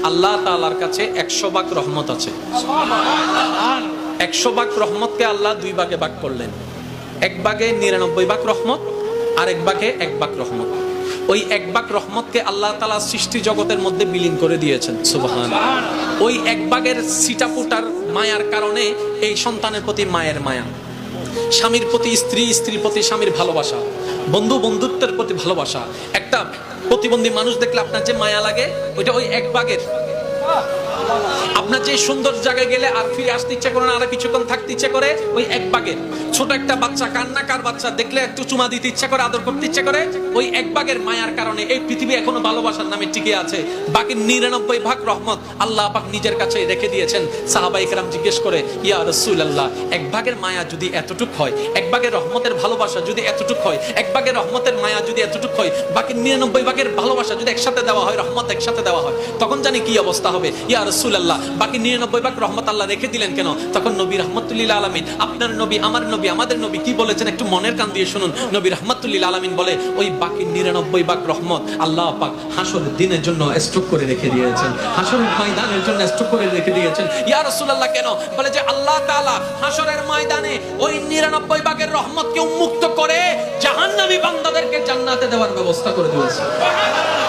আল্লাহ তাআলার কাছে 100 ভাগ রহমত আছে। 100 ভাগ রহমতকে আল্লাহ 2 ভাগে ভাগ করলেন। এক ভাগে 99 ভাগ রহমত, আর এক ভাগে 1 ভাগ রহমত। ওই 1 ভাগ রহমতকে আল্লাহ তাআলা সৃষ্টি জগতের মধ্যে বিলীন করে দিয়েছেন। সুবহানাল্লাহ। ওই 1 ভাগের ছিটাফোঁটার মায়ার কারণে এই সন্তানের প্রতি মায়ের মায়া, স্বামীর প্রতি স্ত্রী, স্ত্রীর প্রতি স্বামীর ভালোবাসা, বন্ধু বন্ধুত্বের প্রতি ভালোবাসা। একটা প্রতিবন্ধী মানুষ দেখলে আপনার যে মায়া লাগে, ওইটা ওই 1 ভাগের। আপনার যে সুন্দর জায়গায় গেলে আর ফিরে আসতে ইচ্ছা করে না, আর কিছুক্ষণ থাকতে ইচ্ছা করে, ওই 1 ভাগের। ছোট একটা বাচ্চা, কান্নাকার বাচ্চা দেখলে একটু চুমা দিতে ইচ্ছা করে, আদর করতে ইচ্ছা করে, ওই 1 ভাগের মায়ার কারণে এই পৃথিবী এখনো ভালোবাসার নামে টিকে আছে। বাকি 99 ভাগ রহমত আল্লাহ পাক নিজের কাছে রেখে দিয়েছেন। সাহাবায়ে কেরাম জিজ্ঞেস করে, ইয়া রাসূলুল্লাহ, 1 ভাগের মায়া যদি এতটুক হয়, 1 ভাগের রহমতের ভালোবাসা যদি এতটুক হয়, 1 ভাগের রহমতের মায়া যদি এতটুক হয়, বাকি 99 ভাগের ভালোবাসা যদি একসাথে দেওয়া হয়, রহমত একসাথে দেওয়া হয়, তখন জানি কি অবস্থা হবে। ইয়া রাসূলুল্লাহ, বাকি 99 ভাগ রহমত আল্লাহ রেখে দিলেন কেন? তখন নবী রাহমাতুল লিল আলামিন, আপনার নবী, আমার নবী, আমাদের নবী কি বলেছেন একটু মনের কান দিয়ে শুনুন। নবী রাহমাতুল লিল আলামিন বলে, ওই বাকি 99 ভাগ রহমত আল্লাহ পাক হাসরের দিনের জন্য স্টক করে রেখে দিয়েছেন, হাসরের ময়দানের জন্য স্টক করে রেখে দিয়েছেন। ইয়া রাসূলুল্লাহ, কেন? বলে যে আল্লাহ তাআলা হাসরের ময়দানে ওই 99 ভাগের রহমতকে উন্মুক্ত করে জাহান্নামী বান্দাদেরকে জান্নাতে দেওয়ার ব্যবস্থা করে দিয়েছেন।